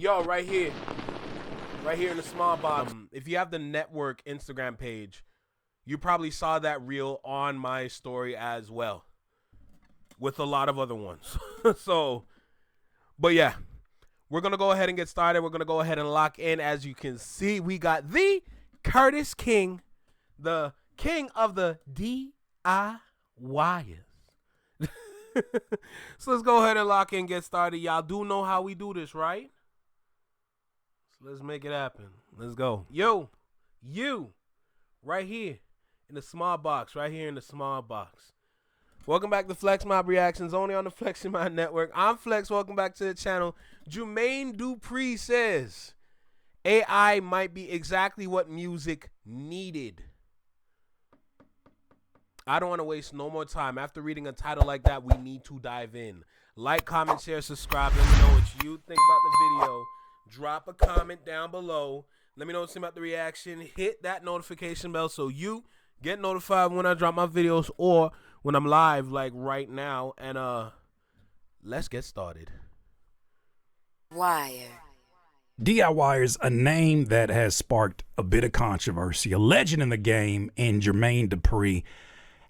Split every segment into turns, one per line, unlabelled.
Yo, right here in the small box. If you have the network Instagram page, you probably saw that reel on my story as well, with a lot of other ones. So, but yeah, we're gonna go ahead and get started. We're gonna go ahead and lock in. As you can see, we got the Curtissking, the king of the DIYers. So let's go ahead and lock in, get started. Y'all do know how we do this, right? So let's make it happen. Let's go. Yo, you, right here in the small box, right here in the small box. Welcome back to Flex Mob Reactions, only on the Flexing My Network. I'm Flex. Welcome back to the channel. Jermaine Dupree says AI might be exactly what music needed. I don't want to waste no more time. After reading a title like that, we need to dive in. Like, comment, share, subscribe. Let me know what you think about the video. Drop a comment down below. Let me know what's about the reaction. Hit that notification bell so you get notified when I drop my videos or when I'm live, like right now. And let's get started.
Wire.
DIYers, a name that has sparked a bit of controversy. A legend in the game, in Jermaine Dupree,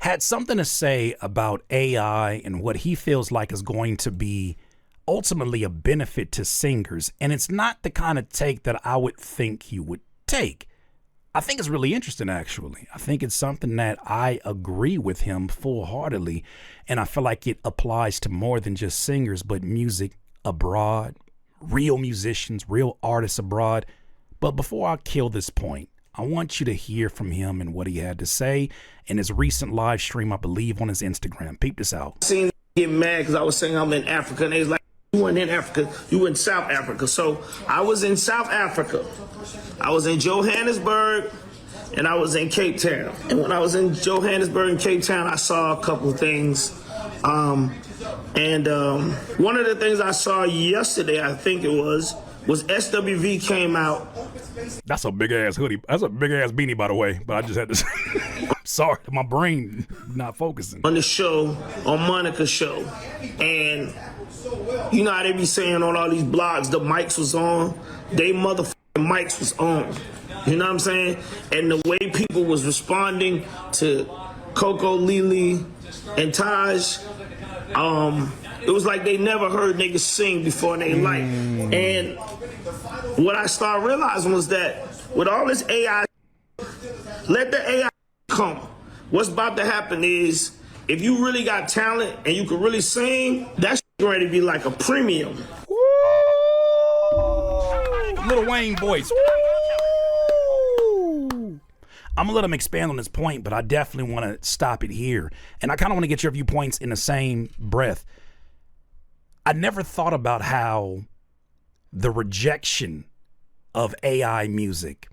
had something to say about AI and what he feels like is going to be ultimately a benefit to singers. And it's not the kind of take that I would think he would take. I think it's really interesting, actually. I think it's something that I agree with him full-heartedly. And I feel like it applies to more than just singers, but music abroad, real musicians, real artists abroad. But before I kill this point, I want you to hear from him and what he had to say in his recent live stream, I believe, on his Instagram. Peep this out.
Seen get mad because I was saying I'm in Africa, and they was like, you weren't in Africa, you were in South Africa. So I was in South Africa. I was in Johannesburg and I was in Cape Town. And when I was in Johannesburg and Cape Town, I saw a couple of things. One of the things I saw yesterday, I think it was SWV came out.
That's a big ass hoodie. That's a big ass beanie, by the way. But I just had to say, I'm sorry, my brain not focusing.
On the show, on Monica's show. And you know how they be saying on all these blogs, the mics was on. They motherfucking mics was on. You know what I'm saying? And the way people was responding to Coco, Lily, and Taj, it was like they never heard niggas sing before in their life. And what I started realizing was that with all this AI, let the AI come. What's about to happen is, if you really got talent and you can really sing, that's ready to be like a premium.
Lil Wayne voice. I'm gonna let him expand on this point, but I definitely want to stop it here. And I kind of want to get your viewpoints in the same breath. I never thought about how the rejection of AI music,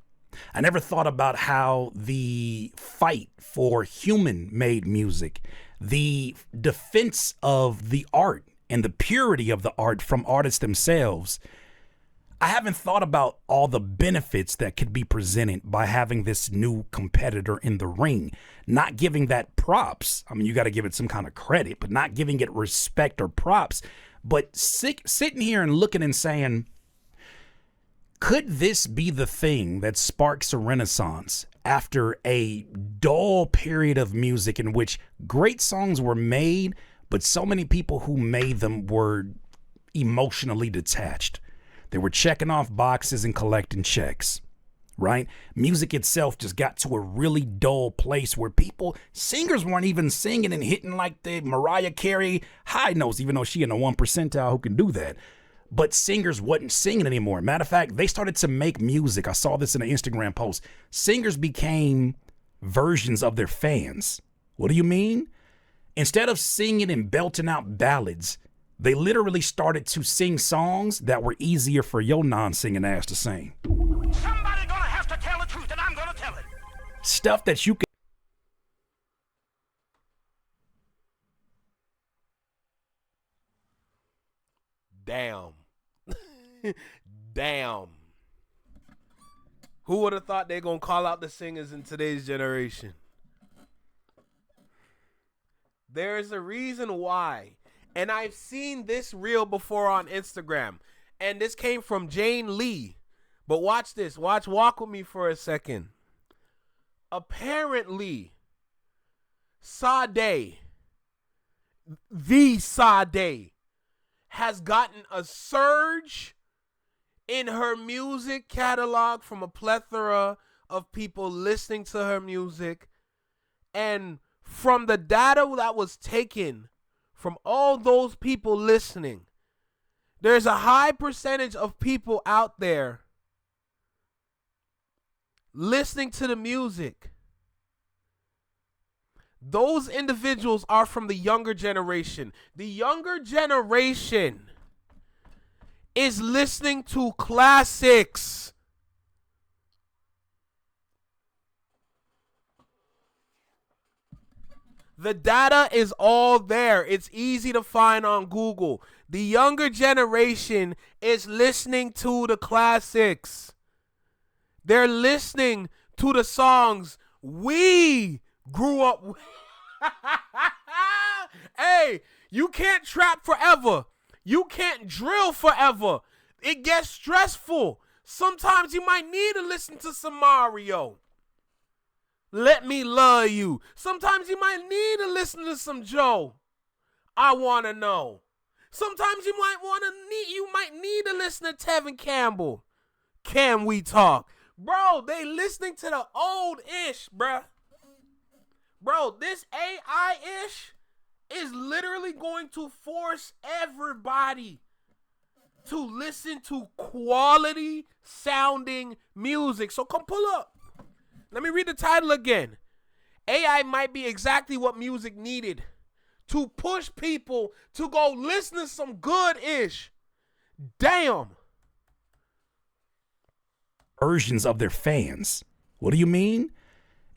I never thought about how the fight for human-made music, the defense of the art and the purity of the art from artists themselves. I haven't thought about all the benefits that could be presented by having this new competitor in the ring, not giving that props. I mean, you got to give it some kind of credit, but not giving it respect or props. But sitting here and looking and saying, could this be the thing that sparks a renaissance after a dull period of music in which great songs were made, but so many people who made them were emotionally detached? They were checking off boxes and collecting checks, right? Music itself just got to a really dull place where singers weren't even singing and hitting like the Mariah Carey high notes, even though she in the 1 percentile who can do that. But singers wasn't singing anymore. Matter of fact, they started to make music. I saw this in an Instagram post. Singers became versions of their fans. What do you mean? Instead of singing and belting out ballads, they literally started to sing songs that were easier for your non-singing ass to sing.
Somebody gonna have to tell the truth, and I'm gonna tell it.
Stuff that you can.
Damn. Damn. Who would have thought they're going to call out the singers in today's generation? There is a reason why. And I've seen this reel before on Instagram. And this came from Jane Lee. But watch this. Walk with me for a second. Apparently, Sade, the Sade, has gotten a surge in her music catalog from a plethora of people listening to her music. And from the data that was taken from all those people listening, there's a high percentage of people out there listening to the music. Those individuals are from the younger generation. The younger generation is listening to classics. The data is all there. It's easy to find on Google. The younger generation is listening to the classics. They're listening to the songs we grew up with. Hey, you can't trap forever. You can't drill forever. It gets stressful. Sometimes you might need to listen to some Mario. Let Me Love You. Sometimes you might need to listen to some Joe. I Wanna Know. Sometimes you might need to listen to Tevin Campbell. Can We Talk? Bro, they listening to the old ish, bruh. Bro, this AI ish is literally going to force everybody to listen to quality sounding music. So come pull up. Let me read the title again. AI might be exactly what music needed to push people to go listen to some good-ish. Damn.
Versions of their fans. What do you mean?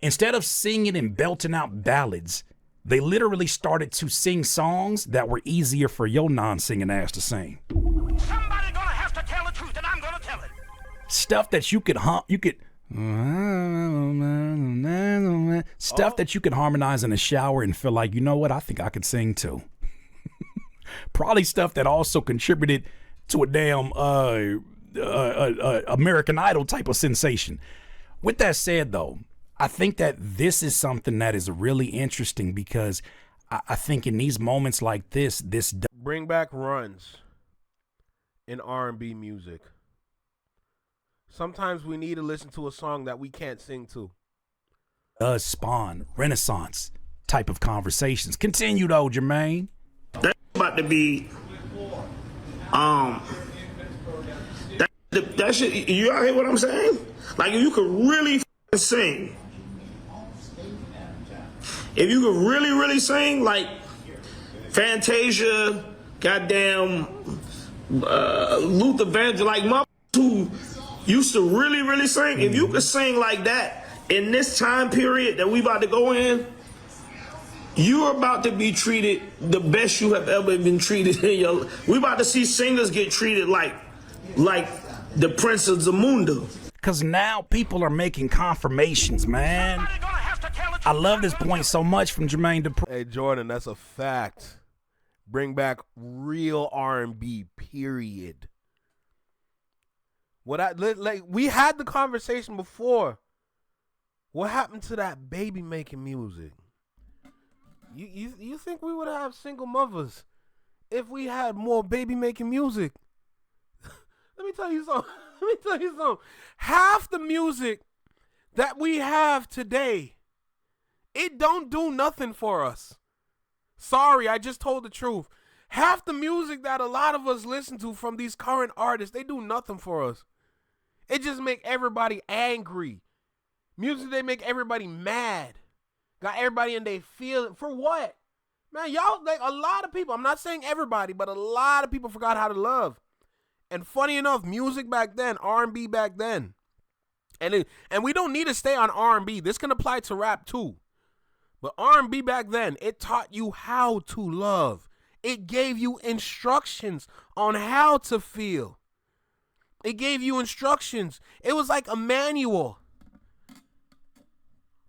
Instead of singing and belting out ballads, they literally started to sing songs that were easier for your non-singing ass to sing.
Somebody gonna have to tell the truth, and I'm gonna tell it.
Stuff that you could that you could harmonize in the shower and feel like, you know what, I think I could sing too. Probably stuff that also contributed to a damn American Idol type of sensation. With that said, though, I think that this is something that is really interesting because I think in these moments like this
Bring back runs in R&B music. Sometimes we need to listen to a song that we can't sing to.
does spawn Renaissance type of conversations. Continue though, Jermaine.
That's about to be that shit. You out hear what I'm saying? Like if you could really sing, if you could really sing, like Fantasia, goddamn Luther Vandross, like motherfuckers who used to really sing. If you could sing like that in this time period that we about to go in, you're about to be treated the best you have ever been treated in your life. We about to see singers get treated like the Prince of Zamunda.
Because now people are making confirmations, man. I love this point so much from Jermaine Dupri.
Hey, Jordan, that's a fact. Bring back real R&B, period. We had the conversation before. What happened to that baby making music? You think we would have single mothers if we had more baby making music? Let me tell you something. Half the music that we have today, it don't do nothing for us. Sorry, I just told the truth. Half the music that a lot of us listen to from these current artists, they do nothing for us. It just make everybody angry. Music, they make everybody mad. Got everybody in their feeling. For what? Man, y'all, like a lot of people, I'm not saying everybody, but a lot of people forgot how to love. And funny enough, music back then, R&B back then. And we don't need to stay on R&B. This can apply to rap too. But R&B back then, it taught you how to love. It gave you instructions on how to feel. It gave you instructions. It was like a manual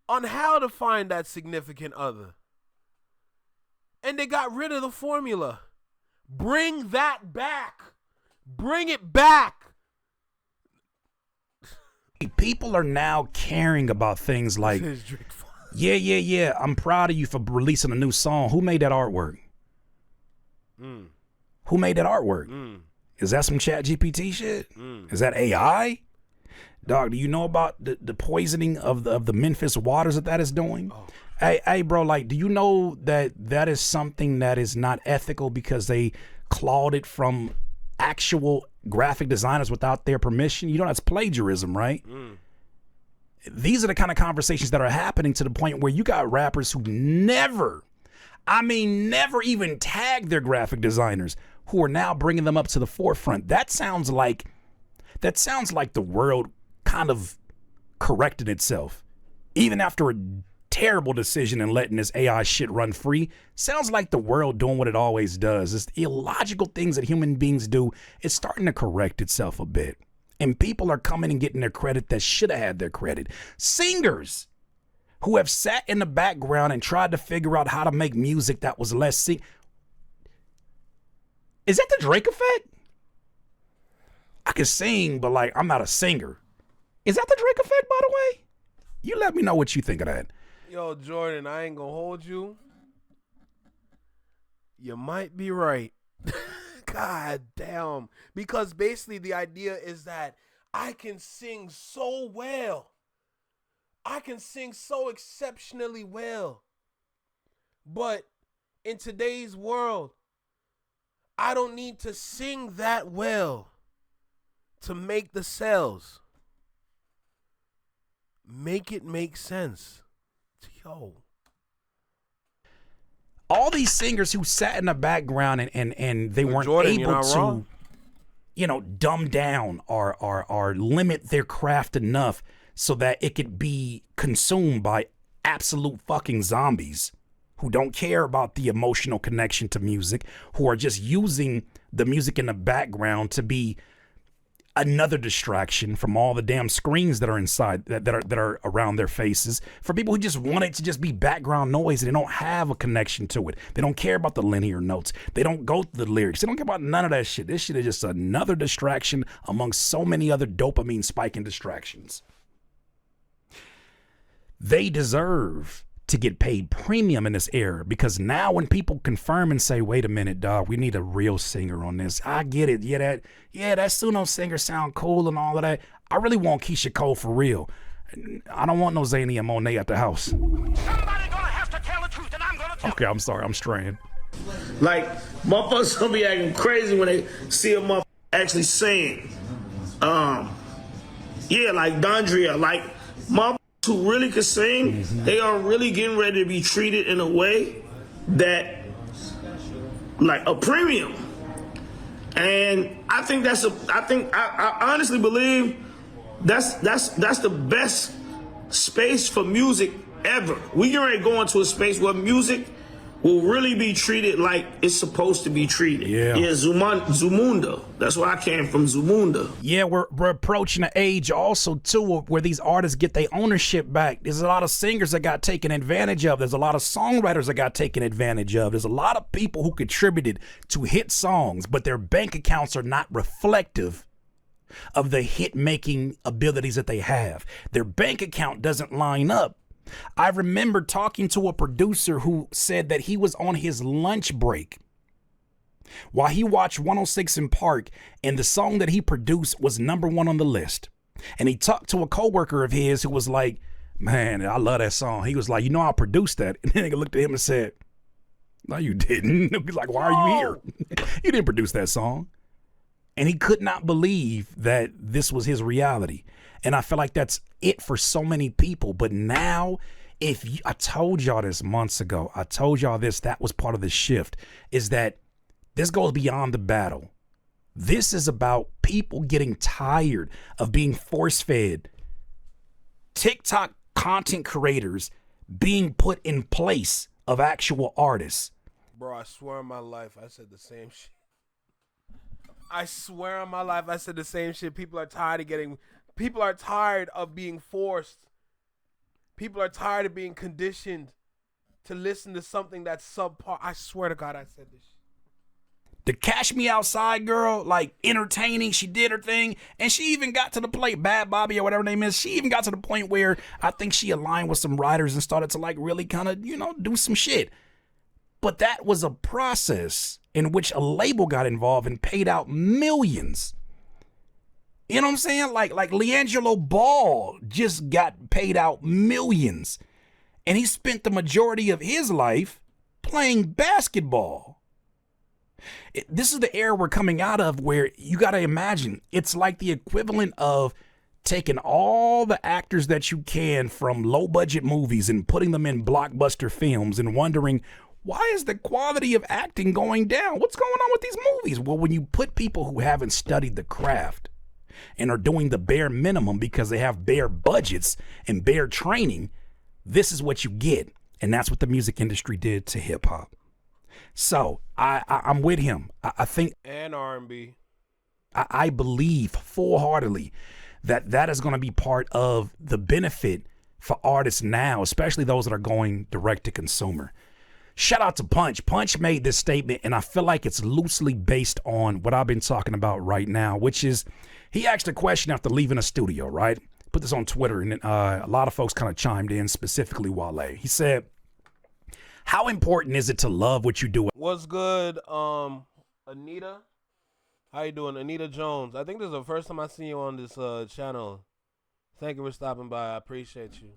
on how to find that significant other. And they got rid of the formula. Bring that back. Bring it back.
People are now caring about things like, yeah, I'm proud of you for releasing a new song. Who made that artwork? Who made that artwork? Is that some chat GPT shit? Is that AI? Dog, do you know about the poisoning of the Memphis waters that is doing? Oh. Hey, bro, like, do you know that is something that is not ethical because they clawed it from actual graphic designers without their permission? You know that's plagiarism, right? These are the kind of conversations that are happening to the point where you got rappers who never even tagged their graphic designers, who are now bringing them up to the forefront. That sounds like the world kind of corrected itself, even after a terrible decision and letting this AI shit run free. Sounds like the world doing what it always does. It's illogical things that human beings do. It's starting to correct itself a bit. And people are coming and getting their credit that should have had their credit. Singers who have sat in the background and tried to figure out how to make music that was less Is that the Drake effect? I can sing, but like, I'm not a singer. Is that the Drake effect, by the way? You let me know what you think of that.
Yo, Jordan, I ain't gonna hold you. You might be right. God damn. Because basically the idea is that I can sing so well. I can sing so exceptionally well. But in today's world, I don't need to sing that well to make the sales. Make it make sense. Yo.
All these singers who sat in the background and they weren't
Jordan,
able to, dumb down or limit their craft enough so that it could be consumed by absolute fucking zombies who don't care about the emotional connection to music, who are just using the music in the background to be another distraction from all the damn screens that are inside that are around their faces. For people who just want it to just be background noise and they don't have a connection to it. They don't care about the linear notes. They don't go through the lyrics. They don't care about none of that shit. This shit is just another distraction amongst so many other dopamine spiking distractions. They deserve to get paid premium in this era, because now when people confirm and say, wait a minute, dog, we need a real singer on this. I get it. That Suno singer sound cool and all of that. I really want Keisha Cole for real. I don't want no xaniamonet at the house.
Somebody gonna have to tell the truth, and I'm gonna tell.
Okay, I'm sorry. I'm straying.
Like, motherfuckers gonna be acting crazy when they see a motherfucker actually sing. Like Dondria, like motherfuckers who really could sing, they are really getting ready to be treated in a way that, like, a premium. And I think I honestly believe that's the best space for music ever. We get ready to go into a space where music will really be treated like it's supposed to be treated. Yeah, Zamunda. That's where I came from, Zamunda.
Yeah, we're approaching an age also, too, where these artists get their ownership back. There's a lot of singers that got taken advantage of. There's a lot of songwriters that got taken advantage of. There's a lot of people who contributed to hit songs, but their bank accounts are not reflective of the hit-making abilities that they have. Their bank account doesn't line up. I remember talking to a producer who said that he was on his lunch break while he watched 106 in Park, and the song that he produced was #1 on the list. And he talked to a coworker of his who was like, man, I love that song. He was like, I produced that. And then he looked at him and said, no, you didn't. He was like, why are you here? You didn't produce that song. And he could not believe that this was his reality. And I feel like that's it for so many people. But now, I told y'all this months ago, that was part of the shift, is that this goes beyond the battle. This is about people getting tired of being force-fed. TikTok content creators being put in place of actual artists.
Bro, I swear on my life, I said the same shit. I swear on my life, I said the same shit. People are tired of being forced. People are tired of being conditioned to listen to something that's subpar. I swear to God, I said this shit.
The Cash Me Outside girl, like entertaining, she did her thing, and she even got to the point, Bad Bobby or whatever her name is, she even got to the point where I think she aligned with some writers and started to like really kind of, do some shit. But that was a process in which a label got involved and paid out millions. You know what I'm saying? Like LeAngelo Ball just got paid out millions. And he spent the majority of his life playing basketball. This is the era we're coming out of where you got to imagine it's like the equivalent of taking all the actors that you can from low budget movies and putting them in blockbuster films and wondering, why is the quality of acting going down? What's going on with these movies? Well, when you put people who haven't studied the craft and are doing the bare minimum because they have bare budgets and bare training, this is what you get. And that's what the music industry did to hip hop. So I'm with him. I think,
and R&B.
I believe full-heartedly that is going to be part of the benefit for artists now, especially those that are going direct to consumer. Shout out to Punch. Punch made this statement, and I feel like it's loosely based on what I've been talking about right now, which is he asked a question after leaving a studio, right? Put this on Twitter, and a lot of folks kind of chimed in, specifically Wale. He said, how important is it to love what you do?
What's good, Anita? How you doing, Anita Jones? I think this is the first time I see you on this channel. Thank you for stopping by. I appreciate you.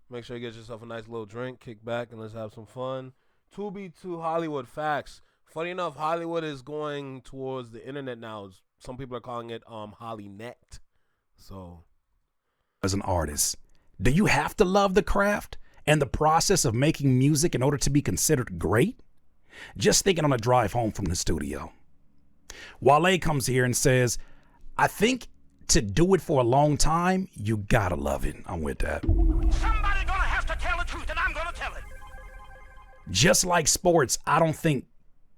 Make sure you get yourself a nice little drink, kick back, and let's have some fun. 2B2 Hollywood facts. Funny enough, Hollywood is going towards the internet now. Some people are calling it Hollynet. So,
as an artist, do you have to love the craft and the process of making music in order to be considered great? Just thinking on a drive home from the studio. Wale comes here and says, I think to do it for a long time, you gotta love it. I'm with that.
Somebody gonna have to tell the truth, and I'm gonna tell it.
Just like sports, I don't think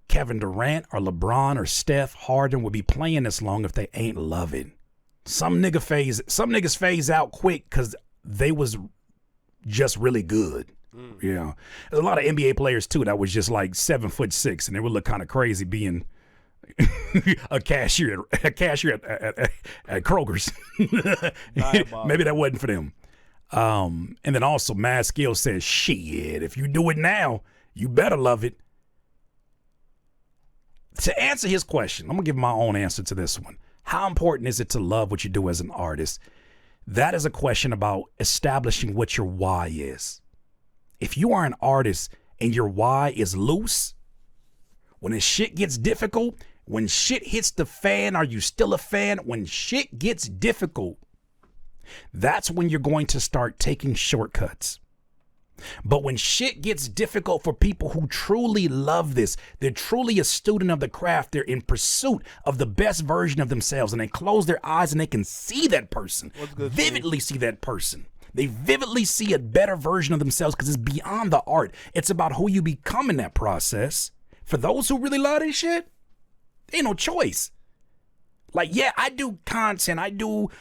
Kevin Durant or LeBron or Steph Harden would be playing this long if they ain't love it. Some niggas phase out quick because they was just really good. You know, there's a lot of NBA players too that was just like 7'6" and they would look kind of crazy being a cashier at Kroger's. Maybe that wasn't for them. And then also Mad Skill says, shit, if you do it now, you better love it. To answer his question, I'm gonna give my own answer to this one. How important is it to love what you do as an artist? That is a question about establishing what your why is. If you are an artist and your why is loose, when the shit gets difficult, when shit hits the fan, are you still a fan? When shit gets difficult, that's when you're going to start taking shortcuts. But when shit gets difficult for people who truly love this, they're truly a student of the craft, they're in pursuit of the best version of themselves, and they close their eyes and they can see that person, vividly see that person. They vividly see a better version of themselves because it's beyond the art. It's about who you become in that process. For those who really love this shit, ain't no choice. Like, yeah, I do content, I do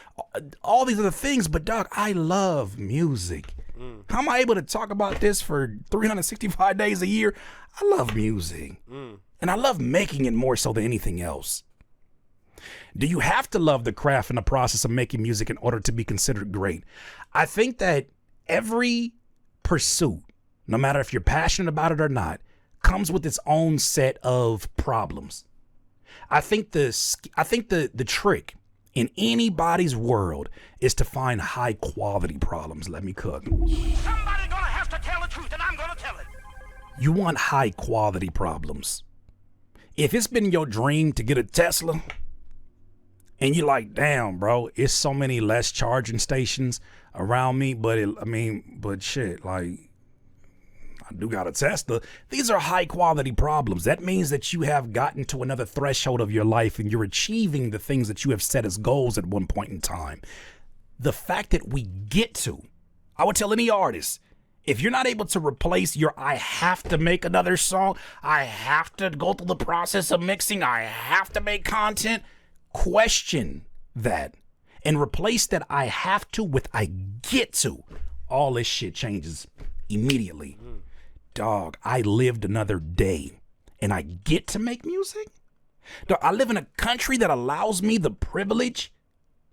all these other things, but dog, I love music. How am I able to talk about this for 365 days a year? I love music. And I love making it more so than anything else. Do you have to love the craft and the process of making music in order to be considered great? I think that every pursuit, no matter if you're passionate about it or not, comes with its own set of problems. I think the trick in anybody's world is to find high quality problems. Let me cook.
Somebody gonna have to tell the truth, and I'm gonna tell it.
You want high quality problems. If it's been your dream to get a Tesla, and you're like, damn, bro, it's so many less charging stations around me, but shit, like, I do got a Tesla. These are high quality problems. That means that you have gotten to another threshold of your life and you're achieving the things that you have set as goals at one point in time. The fact that we get to, I would tell any artist, if you're not able to replace your I have to make another song, I have to go through the process of mixing, I have to make content, question that and replace that I have to with I get to. All this shit changes immediately. Dog, I lived another day and I get to make music? Dog, I live in a country that allows me the privilege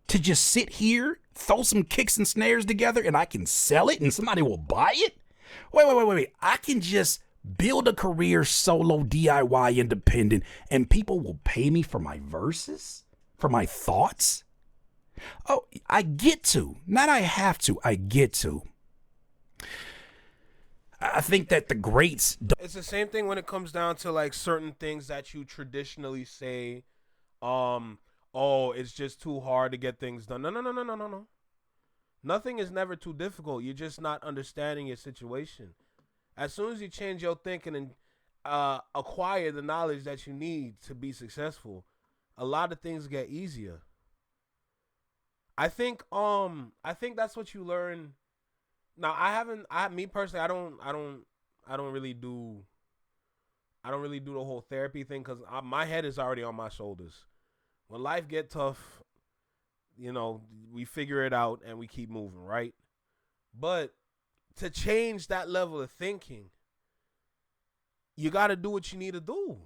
to just sit here, throw some kicks and snares together, and I can sell it and somebody will buy it? Wait. I can just build a career solo, DIY, independent, and people will pay me for my verses, for my thoughts? Oh, I get to. Not I have to, I get to. I think that the greats...
It's the same thing when it comes down to like certain things that you traditionally say, oh, it's just too hard to get things done. No. Nothing is never too difficult. You're just not understanding your situation. As soon as you change your thinking and acquire the knowledge that you need to be successful, a lot of things get easier. I think that's what you learn. Now, me personally, I don't really do the whole therapy thing because my head is already on my shoulders. When life get tough, we figure it out and we keep moving, right? But to change that level of thinking, you got to do what you need to do.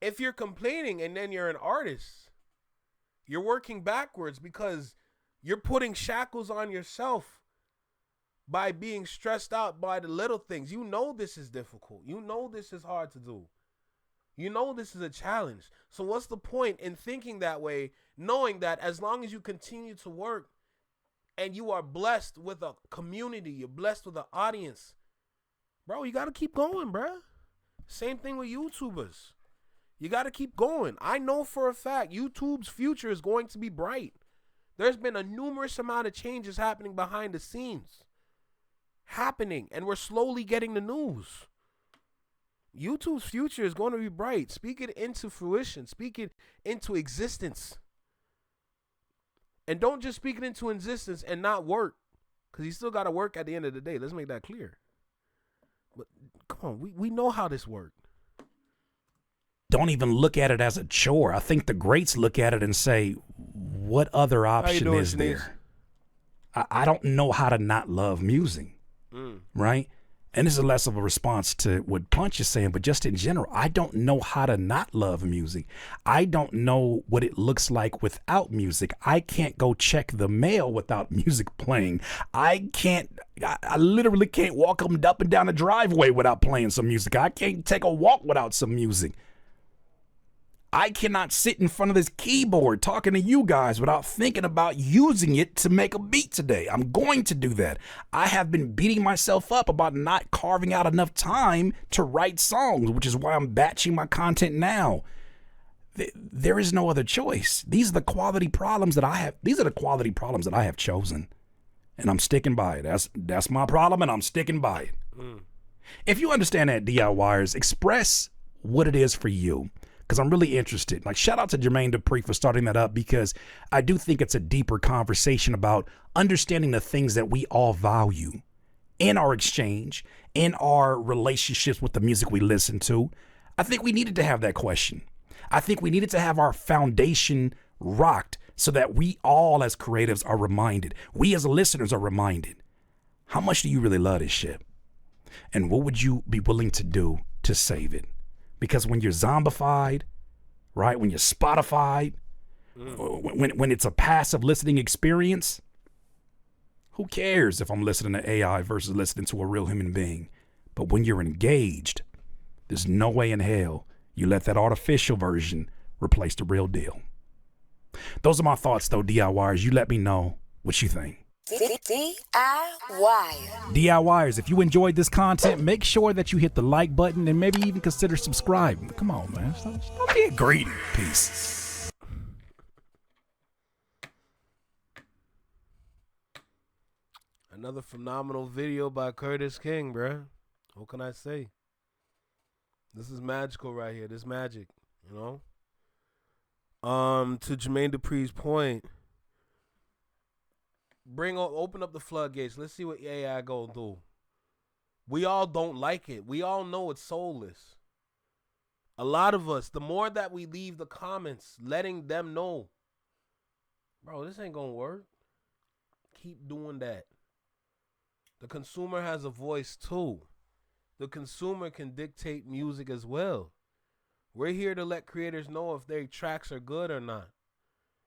If you're complaining and then you're an artist, you're working backwards because you're putting shackles on yourself by being stressed out by the little things. You know this is difficult. You know this is hard to do. You know this is a challenge. So what's the point in thinking that way, knowing that as long as you continue to work and you are blessed with a community, you're blessed with an audience, bro, you got to keep going, bro. Same thing with YouTubers. You got to keep going. I know for a fact YouTube's future is going to be bright. There's been a numerous amount of changes happening behind the scenes. And we're slowly getting the news. YouTube's future is going to be bright. Speak it into fruition. Speak it into existence. And don't just speak it into existence and not work, because you still got to work at the end of the day. Let's make that clear. But come on, we know how this works.
Don't even look at it as a chore. I think the greats look at it and say, what other option is there? I don't know how to not love music. Right? And this is less of a response to what Punch is saying, but just in general, I don't know how to not love music. I don't know what it looks like without music. I can't go check the mail without music playing. I literally can't walk up and down the driveway without playing some music. I can't take a walk without some music. I cannot sit in front of this keyboard talking to you guys without thinking about using it to make a beat today. I'm going to do that. I have been beating myself up about not carving out enough time to write songs, which is why I'm batching my content now. There is no other choice. These are the quality problems that I have. These are the quality problems that I have chosen, and I'm sticking by it. That's my problem, and I'm sticking by it. If you understand that, DIYers, express what it is for you. Because I'm really interested. Like, shout out to Jermaine Dupri for starting that up, because I do think it's a deeper conversation about understanding the things that we all value in our exchange, in our relationships with the music we listen to. I think we needed to have that question. I think we needed to have our foundation rocked so that we all as creatives are reminded, we as listeners are reminded, how much do you really love this shit? And what would you be willing to do to save it? Because when you're zombified, right, when you're Spotified, when it's a passive listening experience, who cares if I'm listening to AI versus listening to a real human being? But when you're engaged, there's no way in hell you let that artificial version replace the real deal. Those are my thoughts, though, DIYers. You let me know what you think. DIYers, if you enjoyed this content, make sure that you hit the like button and maybe even consider subscribing. Come on, man. Stop being greedy. Peace.
Another phenomenal video by curtissking, bruh. What can I say? This is magical right here. This magic, you know? To Jermaine Dupri's point, open up the floodgates. Let's see what AI gonna do. We all don't like it. We all know it's soulless. A lot of us, the more that we leave the comments, letting them know, bro, this ain't gonna work. Keep doing that. The consumer has a voice too. The consumer can dictate music as well. We're here to let creators know if their tracks are good or not.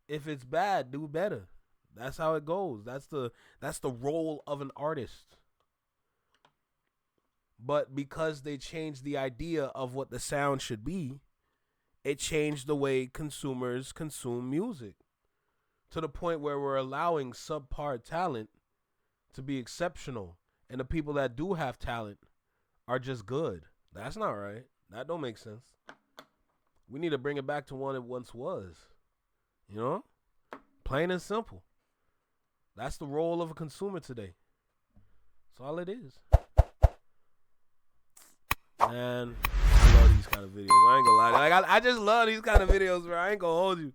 If it's bad, do better. That's how it goes. That's the role of an artist. But because they changed the idea of what the sound should be, it changed the way consumers consume music. To the point where we're allowing subpar talent to be exceptional. And the people that do have talent are just good. That's not right. That don't make sense. We need to bring it back to what it once was. You know? Plain and simple. That's the role of a consumer today. That's all it is. Man, I love these kind of videos. I ain't gonna lie. Like, I just love these kind of videos, bro. I ain't gonna hold you.